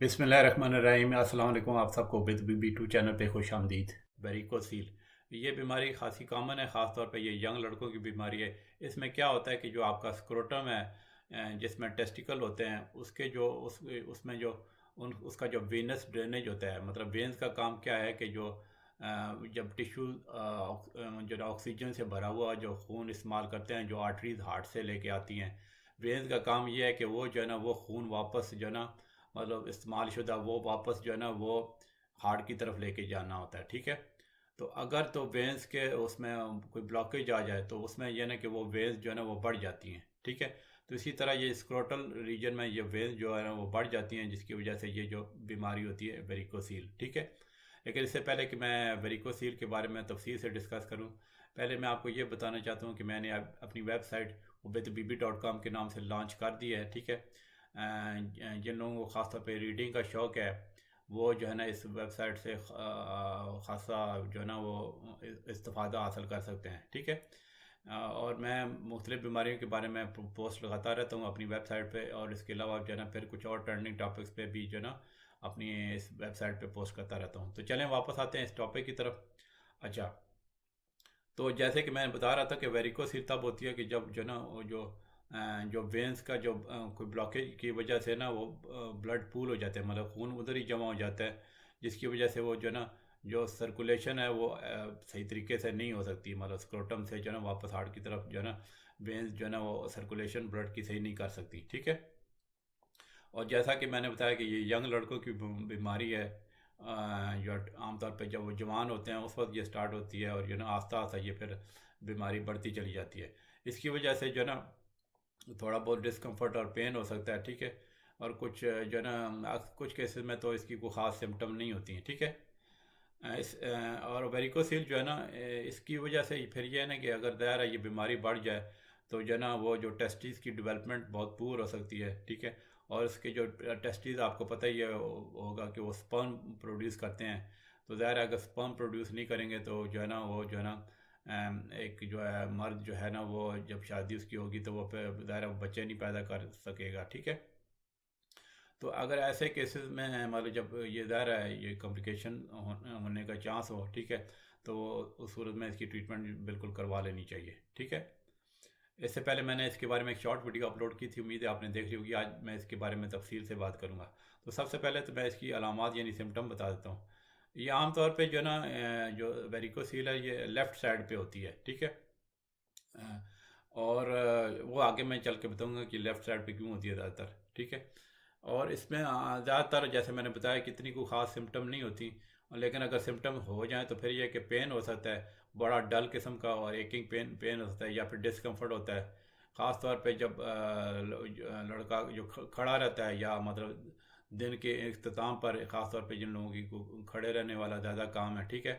बिस्मिल्लाहिर्रहमानिर्रहीम। अस्सलाम वालेकुम। आप सबको विद बी2 चैनल पे खुश आमदीद। वेरिकोसील ये बीमारी खासी कॉमन है, ख़ास तौर पे ये यंग लड़कों की बीमारी है। इसमें क्या होता है कि जो आपका स्क्रोटम है, जिसमें टेस्टिकल होते हैं, उसके जो उसमें जो उसका जो वेनस ड्रेनेज होता है, मतलब वेन्स का काम क्या है कि जो जब टिश्यू जो ना ऑक्सीजन से भरा हुआ जो खून इस्तेमाल करते हैं, जो आर्टरीज हार्ट से लेके आती हैं, वेन्स का काम ये है कि वो जो है ना वो खून वापस जो है ना, मतलब इस्तेमाल शुदा, वो वापस जो है ना वो हार्ट की तरफ लेके जाना होता है। ठीक है। तो अगर तो वेंस के उसमें कोई ब्लॉकेज आ जाए तो उसमें यह ना कि वो वेंस जो है ना वो बढ़ जाती हैं। ठीक है। तो इसी तरह ये स्क्रोटल रीजन में ये वेंस जो है ना वो बढ़ जाती हैं, जिसकी वजह से ये जो बीमारी होती है वेरिकोसील। ठीक है। लेकिन इससे पहले कि मैं वेरिकोसील के बारे में तफसील से डिस्कस करूं, पहले मैं आपको ये बताना चाहता हूं कि मैंने अपनी वेबसाइट ubeddb.com के नाम से लॉन्च कर दी है। ठीक है। जिन लोगों को ख़ास तौर पे रीडिंग का शौक़ है, वो जो है ना इस वेबसाइट से ख़ासा जो है ना वो इस्तेफ़ादा हासिल कर सकते हैं। ठीक है। और मैं मुख्तलिफ़ बीमारियों के बारे में पोस्ट लगाता रहता हूँ अपनी वेबसाइट पे, और इसके अलावा जो है ना फिर कुछ और ट्रेंडिंग टॉपिक्स पे भी जो है ना अपनी इस वेबसाइट पे पोस्ट करता रहता हूँ। तो चलें वापस आते हैं इस टॉपिक की तरफ। अच्छा, तो जैसे कि मैं बता रहा था कि वेरिकोसिल तब होती है कि जब जो ना वो जो वेंस का जो कोई ब्लॉकेज की वजह से ना वो ब्लड पूल हो जाते हैं, मतलब खून उधर ही जमा हो जाता है, जिसकी वजह से वो जो ना जो सर्कुलेशन है वो सही तरीके से नहीं हो सकती, मतलब स्क्रोटम से जो ना वापस हार्ट की तरफ जो है ना वेंस जो है ना वो सर्कुलेशन ब्लड की सही नहीं कर सकती। ठीक है। और जैसा कि मैंने बताया कि ये यंग लड़कों की बीमारी है, जो आमतौर पे जब वो जवान होते हैं उस वक्त ये स्टार्ट होती है, और जो ना आस्ता आस्ता ये फिर बीमारी बढ़ती चली जाती है। इसकी वजह से जो ना थोड़ा बहुत डिस्कम्फर्ट और पेन हो सकता है। ठीक है। और कुछ जो ना कुछ केसेस में तो इसकी कोई ख़ास सिम्टम नहीं होती हैं। ठीक है। और वेरिकोसिल जो है ना, इसकी वजह से फिर ये है ना कि अगर दायरा ये बीमारी बढ़ जाए तो जो है ना वो जो टेस्टिस की डेवलपमेंट बहुत पुअर हो सकती है। ठीक है। और इसके जो टेस्टिस आपको पता ही है होगा कि वो स्पर्म प्रोड्यूस करते हैं। तो ज़ाहिर है अगर स्पर्म प्रोड्यूस नहीं करेंगे तो जो है ना वो जो है ना एक जो है मर्द जो है ना वो जब शादी उसकी होगी तो वो फिर ज़ाहिर है वो बच्चे नहीं पैदा कर सकेगा। ठीक है। तो अगर ऐसे केसेस में मतलब जब ये ज़ाहिर है ये कॉम्प्लिकेशन होने का चांस हो, ठीक है, तो उस सूरत में इसकी ट्रीटमेंट बिल्कुल करवा लेनी चाहिए। ठीक है। इससे पहले मैंने इसके बारे में एक शॉर्ट वीडियो अपलोड की थी, उम्मीद है आपने देख ली होगी। आज मैं इसके बारे में तफसील से बात करूँगा। तो सबसे पहले तो मैं इसकी अलामात यानी सिम्टम बता देता हूँ। ये आमतौर पे जो ना जो वेरिकोसील है ये लेफ़्ट साइड पे होती है। ठीक है। अ, और वो आगे मैं चल के बताऊँगा कि लेफ़्ट साइड पे क्यों होती है ज़्यादातर। ठीक है। और इसमें ज़्यादातर जैसे मैंने बताया कि इतनी कोई ख़ास सिम्टम नहीं होती, लेकिन अगर सिम्टम हो जाए तो फिर यह कि पेन हो सकता है बड़ा डल किस्म का, और एकिंग पेन पेन हो सकता है, या फिर डिस्कम्फर्ट होता है। ख़ास तौर पे जब लड़का जो खड़ा रहता है, या मतलब दिन के इख्तिताम पर ख़ास तौर पे जिन लोगों की खड़े रहने वाला ज़्यादा काम है। ठीक है।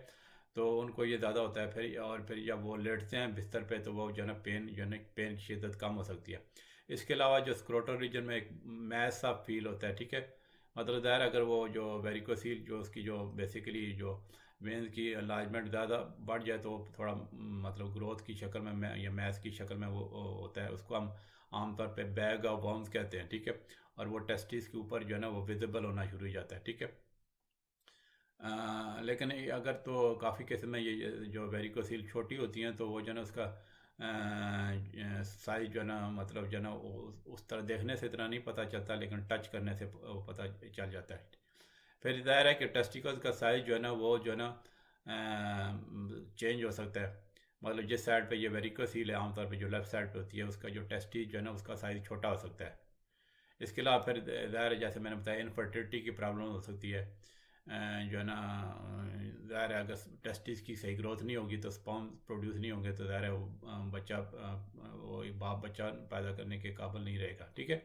तो उनको ये ज़्यादा होता है फिर, और फिर जब वो लेटते हैं बिस्तर पे तो वो जो है ना पेन जो है ना पेन की शिद्दत कम हो सकती है। इसके अलावा जो स्क्रोटल रीजन में एक मैस सा फील होता है। ठीक है। मतलब ज़ाहिर अगर वो जो वेरिकोसील जो उसकी जो बेसिकली जो वेंस की अलाइजमेंट ज़्यादा बढ़ जाए तो थोड़ा मतलब ग्रोथ की शक्ल में या मैस की शक्ल में वो होता है, उसको हम आमतौर पे बैग ऑफ वर्म्स कहते हैं। ठीक है। और वो टेस्टिस के ऊपर जो है ना वो विजिबल होना शुरू हो जाता है। ठीक है। लेकिन अगर तो काफ़ी केस में ये जो वेरिकोसील छोटी होती हैं तो वो जो है ना उसका साइज जो है ना, मतलब जो है ना उस तरह देखने से इतना नहीं पता चलता, लेकिन टच करने से वो पता चल जाता है। फिर जाहिर है कि टेस्टिकल्स का साइज जो है ना वो जो है ना चेंज हो सकता है। मतलब जिस साइड पे ये वेरिकोसील है आमतौर पे जो लेफ़्ट साइड पे होती है उसका जो टेस्टिस जो है ना उसका साइज़ छोटा हो सकता है। इसके अलावा फिर ज़ाहिर है जैसे मैंने बताया इनफर्टिलिटी की प्रॉब्लम हो सकती है। जो है ना ज़ाहिर है अगर टेस्टिस की सही ग्रोथ नहीं होगी तो स्पर्म प्रोड्यूस नहीं होंगे, तो ज़ाहिर है वो बच्चा वो एक बाप बच्चा पैदा करने के काबिल नहीं रहेगा। ठीक है।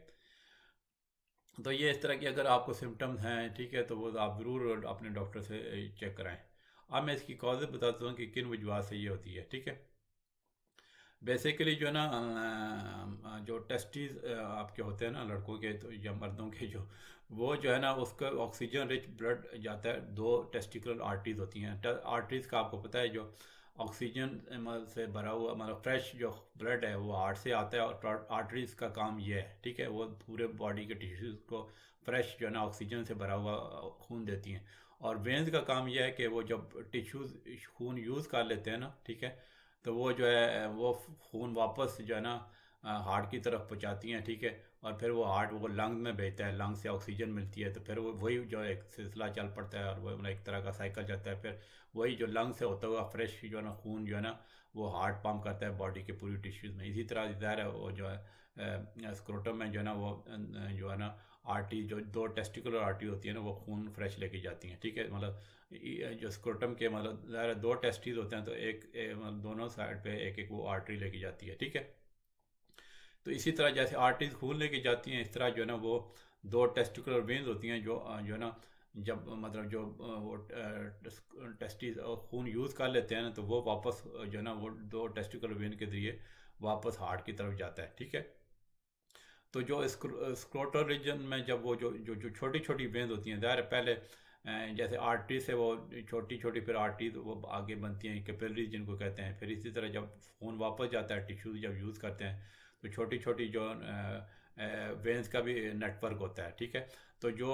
तो ये इस तरह की अगर आपको सिम्टम्स हैं, ठीक है, तो वो आप ज़रूर अपने डॉक्टर से चेक कराएं। अब मैं इसकी कॉजेज़ बताता हूँ कि किन वजह से ये होती है। ठीक है। बेसिकली जो है ना जो टेस्टिस आपके होते हैं ना लड़कों के तो या मर्दों के जो, वो जो है ना उसका ऑक्सीजन रिच ब्लड जाता है, दो टेस्टिकुलर आर्टरीज होती हैं। आर्टरीज का आपको पता है जो ऑक्सीजन से भरा हुआ मतलब फ्रेश जो ब्लड है वो हार्ट से आता है, और आर्टरीज का काम ये है। ठीक है। वो पूरे बॉडी के टिश्यूज़ को फ्रेश जो है ना ऑक्सीजन से भरा हुआ खून देती हैं। और वेंस का काम यह है कि वो जब टिश्यूज़ खून यूज़ कर लेते हैं ना, ठीक है, तो वो जो है वो खून वापस जो है ना हार्ट की तरफ पहुँचाती हैं, ठीक है। और फिर वो हार्ट वो लंग में भेजता है, लंग से ऑक्सीजन मिलती है, तो फिर वो वही जो एक सिलसिला चल पड़ता है और वो मतलब एक तरह का साइकिल चलता है। फिर वही जो लंग से होता हुआ फ्रेश जो है ना खून जो है ना वो हार्ट पंप करता है बॉडी के पूरी टिश्यूज़ में। इसी तरह ज़ाहिर है वो जो है स्क्रोटम में जो है ना वो जो है ना आर्टरी, जो दो टेस्टिकुलर आर्टरी होती है ना, वो खून फ्रेश लेके जाती हैं, ठीक है। मतलब जो स्क्रोटम के मतलब ज़ाहिर है दो टेस्टिस होते हैं, तो मतलब दोनों साइड पे एक एक वो आर्टरी लेके जाती है, ठीक है। तो इसी तरह जैसे आर्टरीज खून लेके जाती हैं, इस तरह जो है ना वो दो टेस्टिकुलर वेन्स होती हैं जो है ना जब मतलब जो वो टेस्टिस खून यूज़ कर लेते हैं ना, तो वो वापस जो है ना वो दो टेस्टिकुलर वेन के जरिए वापस हार्ट की तरफ जाता है, ठीक है। तो जो स्क्रोटल रीजन में जब वो जो जो जो छोटी छोटी वेन्स होती हैं, ज़ाहिर है पहले जैसे आर्टरी से वो छोटी छोटी फिर आर्टरी वो आगे बनती हैं कैपिलरीज जिनको कहते हैं। फिर इसी तरह जब खून वापस जाता है, टिश्यूज जब यूज़ करते हैं, तो छोटी छोटी जो वेन्स का भी नेटवर्क होता है, ठीक है। तो जो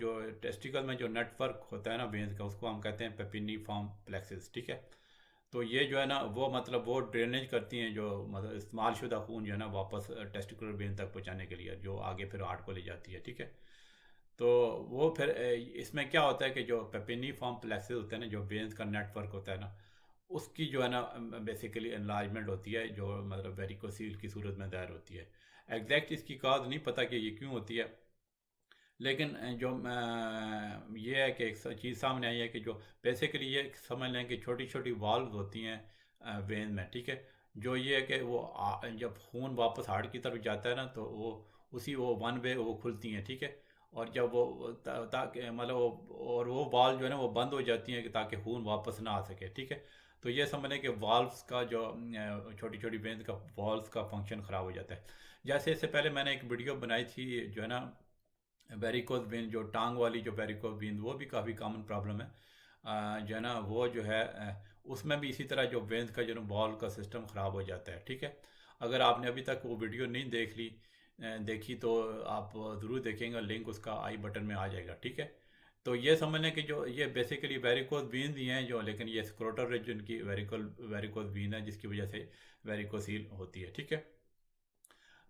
जो टेस्टिकल में जो नेटवर्क होता है ना वेन्स का, उसको हम कहते हैं पेपिनिफॉर्म प्लेक्सिस, ठीक है। तो ये जो है ना वो मतलब वो ड्रेनेज करती हैं, जो मतलब इस्तेमाल शुदा खून जो है ना वापस टेस्टिकुलर वेन तक पहुंचाने के लिए, जो आगे फिर हार्ट को ले जाती है, ठीक है। तो वो फिर इसमें क्या होता है कि जो पेपिनिफॉर्म प्लेक्सिस होते हैं ना, जो वेन्स का नेटवर्क होता है ना, उसकी जो है ना बेसिकली एनलार्जमेंट होती है, जो मतलब वेरिकोसील की सूरत में दायर होती है। एग्जैक्ट इसकी काज नहीं पता कि ये क्यों होती है, लेकिन जो ये है कि एक चीज़ सामने आई है कि जो बेसिकली ये समझ लें कि छोटी छोटी वाल्व होती हैं वेन में, ठीक है। जो ये है कि वो जब खून वापस हार्ट की तरफ जाता है ना, तो वो उसी वो वन वे वो खुलती हैं, ठीक है। और जब वो ताकि मतलब और वो वाल्व जो है ना वो बंद हो जाती हैं कि ताकि खून वापस ना आ सके, ठीक है। तो ये समझ लें कि वाल्व्स का जो छोटी छोटी वेन्स का वाल्व्स का फंक्शन ख़राब हो जाता है। जैसे इससे पहले मैंने एक वीडियो बनाई थी जो है ना वेरिकोज वेन, जो टांग वाली जो वेरिकोज वेन, वो भी काफ़ी कॉमन प्रॉब्लम है जो है ना वो जो है उसमें भी इसी तरह जो वेंस का जो बॉल का सिस्टम ख़राब हो जाता है, ठीक है। अगर आपने अभी तक वो वीडियो नहीं देखी तो आप ज़रूर देखेंगे, लिंक उसका आई बटन में आ जाएगा, ठीक है। तो ये समझ लें कि जो ये बेसिकली वेरिकोज वीन्स ही हैं जो, लेकिन ये स्क्रोटल रीजन की वेरिकोज वीन है जिसकी वजह से वेरिकोसील होती है, ठीक है।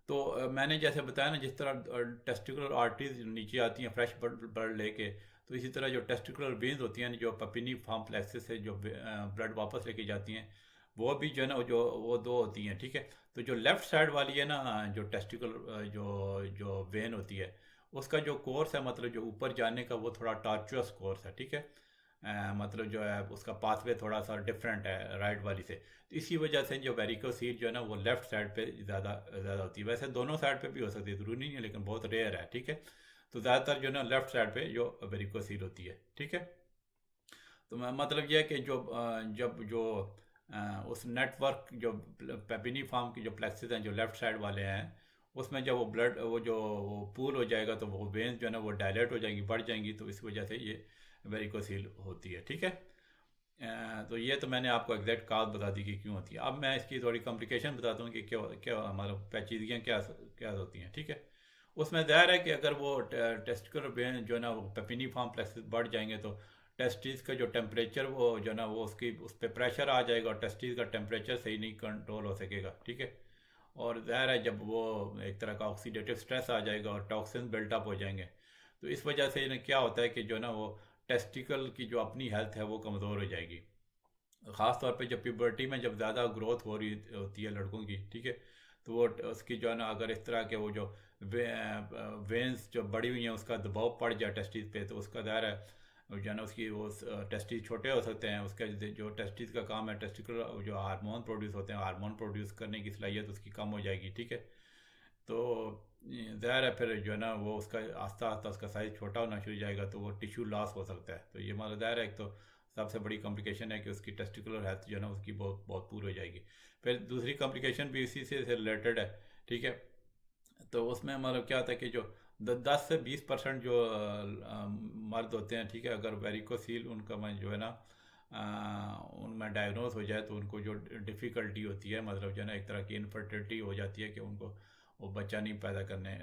तो मैंने जैसे बताया ना, जिस तरह टेस्टिकुलर आर्टरीज नीचे आती हैं फ्रेश ब्लड लेके, तो इसी तरह जो टेस्टिकुलर वेन्स होती हैं जो पपिनी फॉर्म प्लेक्सिस से जो ब्लड वापस लेके जाती हैं, वो भी जो है ना जो वो दो होती हैं, ठीक है। तो जो लेफ़्ट साइड वाली है ना, जो टेस्टिकुलर जो जो वेन होती है, उसका जो कोर्स है मतलब जो ऊपर जाने का, वो थोड़ा टार्चुअस कोर्स है, ठीक है। मतलब जो है उसका पाथवे थोड़ा सा डिफरेंट है राइट वाली से। तो इसी वजह से जो वेरिकोसील जो है ना वो लेफ़्ट साइड पे ज़्यादा ज़्यादा होती है। वैसे दोनों साइड पे भी हो सकती है, ज़रूरी नहीं है, लेकिन बहुत रेयर है, ठीक है। तो ज़्यादातर जो है ना लेफ़्ट साइड पे जो वेरिकोसील होती है, ठीक है। तो मैं मतलब ये है कि जो जब जो उस नेटवर्क जो पेपिनी फार्म की जो प्लेक्सिस हैं जो लेफ़्ट साइड वाले हैं, उसमें जब वो ब्लड वो जो वो पूल हो जाएगा, तो वो वेन्स जो है ना वो डायलेट हो जाएंगी, बढ़ जाएंगी, तो इस वजह से ये वेरिकोसील होती है, ठीक है। तो ये तो मैंने आपको एग्जैक्ट काज बता दी कि क्यों होती है। अब मैं इसकी थोड़ी कॉम्प्लिकेशन बताता हूँ कि क्या क्या मतलब पेचीदगियाँ क्या क्या होती हैं, ठीक है। उसमें ज़ाहिर है कि अगर वो टेस्टिकुलर वेन जो है ना वो पेपिनी फॉर्म प्लेक्सिस बढ़ जाएंगे, तो टेस्टिस का जो टेम्परेचर वो जो है ना वो उसकी उस पर प्रेशर आ जाएगा, और टेस्टिस का टेम्परेचर सही नहीं कंट्रोल हो सकेगा, ठीक है। और ज़ाहिर है जब वो एक तरह का ऑक्सीडेटिव स्ट्रेस आ जाएगा और टॉक्सिन बिल्टअप हो जाएंगे, तो इस वजह से इन्हें क्या होता है कि जो है ना वो टेस्टिकल की जो अपनी हेल्थ है वो कमज़ोर हो जाएगी। ख़ास तौर पे जब प्यूबर्टी में जब ज़्यादा ग्रोथ हो रही होती है लड़कों की, ठीक है, तो वो उसकी जो है ना अगर इस तरह के वो जो वेन्स जो बड़ी हुई हैं उसका दबाव पड़ जाए टेस्टिस पे, तो उसका दायरा है जो है ना उसकी वो टेस्टिस छोटे हो सकते हैं। उसका जो टेस्टिस का काम है, टेस्टिकुलर जो हार्मोन प्रोड्यूस होते हैं, हार्मोन प्रोड्यूस करने की सलाहियत उसकी कम हो जाएगी, ठीक है। तो ज़ाहिर है फिर जो है ना वो उसका आस्ता आस्ता उसका साइज़ छोटा होना शुरू हो जाएगा, तो वो टिश्यू लॉस हो सकता है। तो ये मतलब ज़ाहिर है एक तो सबसे बड़ी कॉम्प्लिकेशन है कि उसकी टेस्टिकुलर हेल्थ जो है ना उसकी बहुत बहुत पूरी हो जाएगी। फिर दूसरी कॉम्प्लिकेशन भी इसी से रिलेटेड है, ठीक है। तो उसमें मतलब क्या होता है कि जो 10 से 20% जो मर्द होते हैं, ठीक है, अगर वेरिकोसील उनका मैं जो है ना उनमें डायग्नोज हो जाए, तो उनको जो डिफ़िकल्टी होती है मतलब जो है ना एक तरह की इनफर्टिलिटी हो जाती है कि उनको वो बच्चा नहीं पैदा करने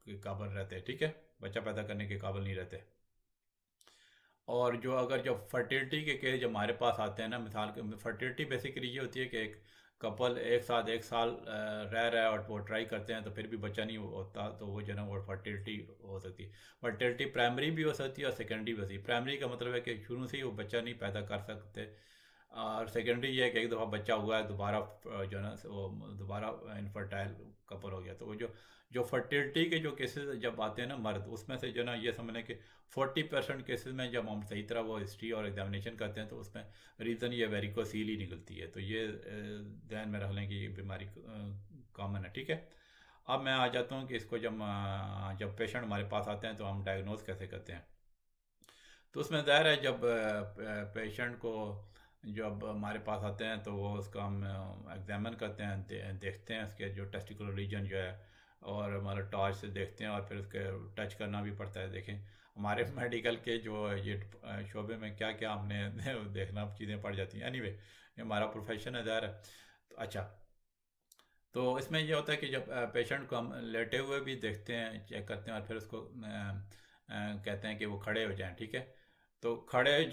के काबिल रहते, ठीक है, बच्चा पैदा करने के काबिल नहीं रहते। और जो अगर जो फर्टिलिटी के केस जब हमारे पास आते हैं ना, मिसाल के फर्टिलिटी बेसिकली ये होती है कि एक कपल एक साथ 1 साल रह रहा है और वो ट्राई करते हैं तो फिर भी बच्चा नहीं होता, तो वो जो है ना वो फर्टिलिटी हो सकती है। फर्टिलिटी प्राइमरी भी हो सकती है और सेकेंडरी भी हो सकती है। प्राइमरी का मतलब है कि शुरू से ही वो बच्चा नहीं पैदा कर सकते, और सेकेंडरी ये है कि एक दफ़ा बच्चा हुआ है, दोबारा जो है ना वो दोबारा इनफर्टाइल कपल हो गया। तो वो जो जो फर्टिलिटी के जो केसेस जब आते हैं ना मर्द, उसमें से जो ना ये समझ लें कि 40% केसेस में जब हम सही तरह वो हिस्ट्री और एग्जामिनेशन करते हैं तो उसमें रीज़न ये वेरिकोसील ही निकलती है। तो ये ध्यान में रख लें कि ये बीमारी कॉमन है, ठीक है। अब मैं आ जाता हूँ कि इसको जब पेशेंट हमारे पास आते हैं तो हम डायग्नोज कैसे करते हैं। तो उसमें ज़ाहिर है जब पेशेंट को जब हमारे पास आते हैं तो वो उसका हम एग्जामिन करते हैं, देखते हैं उसके जो टेस्टिकुलर रीजन जो है, और हमारे टॉर्च से देखते हैं, और फिर उसके टच करना भी पड़ता है। देखें हमारे मेडिकल के जो ये शोबे में क्या क्या हमने देखना चीज़ें पड़ जाती हैं। एनीवे ये हमारा प्रोफेशन है ज़ाहिर है। तो अच्छा, तो इसमें ये होता है कि जब पेशेंट को हम लेटे हुए भी देखते हैं, चेक करते हैं, और फिर उसको कहते हैं कि वो खड़े हो जाएं, ठीक है। तो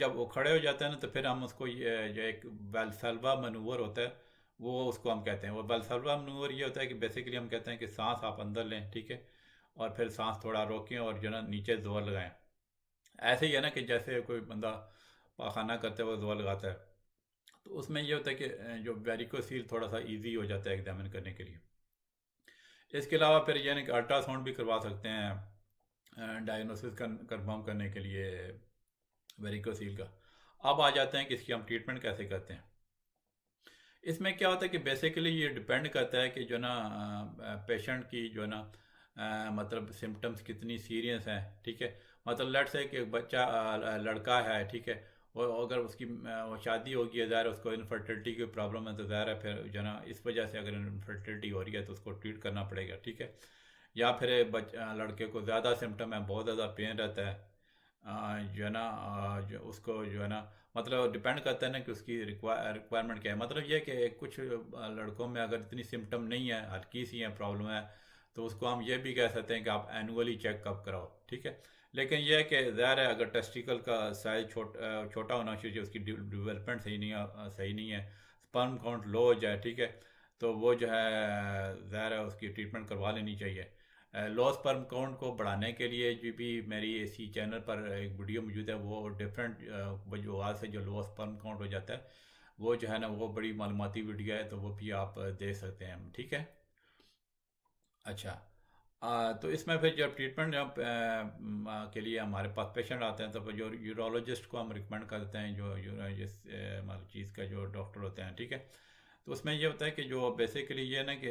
जब वो खड़े हो जाते हैं ना, तो फिर हम उसको ये जो एक वेल्सल्वा मनूवर होता है वो उसको हम कहते हैं। वो वेल्सल्वा मनूवर ये होता है कि बेसिकली हम कहते हैं कि सांस आप अंदर लें, ठीक है, और फिर सांस थोड़ा रोकें और जो ना नीचे जोर लगाएं। ऐसे ही है ना कि जैसे कोई बंदा पाखाना करते हुए जोर लगाता है, तो उसमें ये होता है कि जो वेरिकोसील थोड़ा सा इजी हो जाता है एग्जामिन करने के लिए। इसके अलावा फिर यानी कि अल्ट्रासाउंड भी करवा सकते हैं डायग्नोसिस कंफर्म करने के लिए वेरिकोसील का। अब आ जाते हैं कि इसकी हम ट्रीटमेंट कैसे करते हैं। इसमें क्या होता है कि बेसिकली ये डिपेंड करता है कि जो ना पेशेंट की जो ना मतलब सिम्टम्स कितनी सीरियस हैं, ठीक है। मतलब लेट्स से कि एक बच्चा लड़का है, ठीक है, और अगर उसकी वो शादी होगी है, ज़ाहिर है उसको इनफर्टिलिटी की प्रॉब्लम है, तो ज़ाहिर है फिर जो ना इस वजह से अगर इनफर्टिलिटी हो रही है तो उसको ट्रीट करना पड़ेगा, ठीक है। या फिर लड़के को ज़्यादा सिम्टम है, बहुत ज़्यादा पेन रहता है, जो है ना जो उसको जो है ना मतलब डिपेंड करता है ना कि उसकी रिक्वायरमेंट क्या है। मतलब ये है कि कुछ लड़कों में अगर इतनी सिम्टम नहीं है, हल्की सी है प्रॉब्लम है, तो उसको हम ये भी कह सकते हैं कि आप एनुअली चेकअप कराओ, ठीक है। लेकिन यह है कि ज़ाहिर है अगर टेस्टिकल का साइज छोटा होना चाहिए, उसकी डेवलपमेंट सही नहीं है, स्पर्म काउंट लो हो जाए, ठीक है, तो वो जो है ज़ाहिर है उसकी ट्रीटमेंट करवा लेनी चाहिए। लो स्पर्म काउंट को बढ़ाने के लिए जो भी मेरी इसी चैनल पर एक वीडियो मौजूद है, वो डिफरेंट वजूहत से जो लो स्पर्म काउंट हो जाता है, वो जो है ना वो बड़ी मालूमाती वीडियो है, तो वो भी आप देख सकते हैं, ठीक है। अच्छा, तो इसमें फिर जब ट्रीटमेंट जब के लिए हमारे पास पेशेंट आते हैं, तो फिर जो यूरोलॉजिस्ट को हम रिकमेंड करते हैं, जो यूरोलॉजिस्ट मतलब चीज़ का जो डॉक्टर होते हैं, ठीक है। तो उसमें ये होता है कि जो बेसिकली ये है ना कि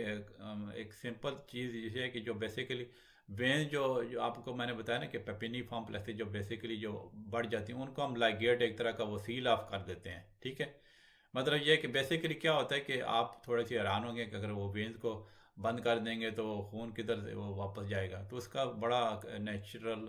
एक सिंपल चीज़ ये है कि जो बेसिकली वेन जो आपको मैंने बताया ना कि पेपिनी फॉर्म प्लेक्सिस जो बेसिकली जो बढ़ जाती हैं, उनको हम लाइगेट एक तरह का वो सील ऑफ कर देते हैं, ठीक है। मतलब ये है कि बेसिकली क्या होता है कि आप थोड़े से हैरान होंगे कि अगर वो वेंस को बंद कर देंगे तो खून किधर से वो वापस जाएगा। तो उसका बड़ा नेचुरल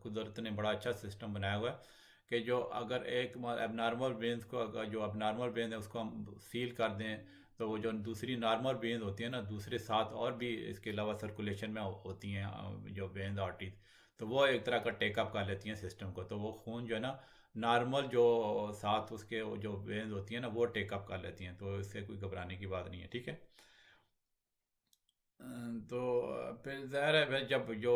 कुदरत ने बड़ा अच्छा सिस्टम बनाया हुआ है कि जो अगर एक एबनार्मल वेंस को अगर जो एबनार्मल वेन है उसको हम सील कर दें, तो वो जो दूसरी नॉर्मल वेन्स होती हैं ना, दूसरे साथ और भी इसके अलावा सर्कुलेशन में होती हैं जो वेन्स आर्टरीज, तो वो एक तरह का टेकअप कर लेती हैं सिस्टम को, तो वो खून जो है ना नॉर्मल जो साथ उसके वो जो वेन्स होती हैं ना वो टेकअप कर लेती हैं, तो इससे कोई घबराने की बात नहीं है, ठीक है। तो फिर ज़ाहिर है फिर जब जो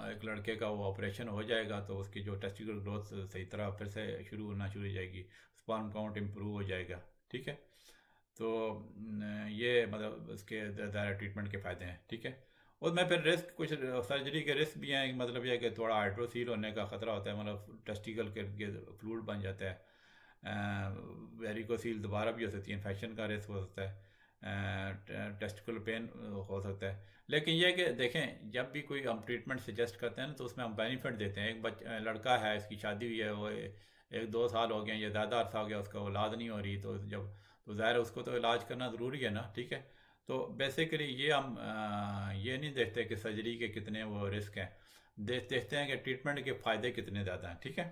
एक लड़के का वो ऑपरेशन हो जाएगा तो उसकी जो टेस्टिकुलर ग्रोथ सही तरह फिर से शुरू हो जाएगी, स्पर्म काउंट इम्प्रूव हो जाएगा, ठीक है। तो ये मतलब उसके ज़्यादा ट्रीटमेंट के फ़ायदे हैं, ठीक है। उसमें फिर रिस्क कुछ सर्जरी के रिस्क भी हैं, मतलब यह है कि थोड़ा हाइड्रोसील होने का ख़तरा होता है, मतलब टेस्टिकल के फ्लूइड बन जाता है, वेरिकोसील दोबारा भी हो सकती है, इन्फेक्शन का रिस्क हो सकता है, टेस्टिकुलर पेन हो सकता है। लेकिन यह है कि देखें जब भी कोई हम ट्रीटमेंट सजेस्ट करते हैं ना तो उसमें हम बेनिफिट देते हैं। एक लड़का है, इसकी शादी हुई है, वो 1-2 साल हो गए या ज़्यादा अर्सा हो गया, उसका औलाद नहीं हो रही, तो जब तो ज़ाहिर है उसको तो इलाज करना ज़रूरी है ना, ठीक है। तो बेसिकली ये हम ये नहीं देखते कि सर्जरी के कितने वो रिस्क हैं, देखते हैं कि ट्रीटमेंट के फ़ायदे कितने ज़्यादा हैं, ठीक है।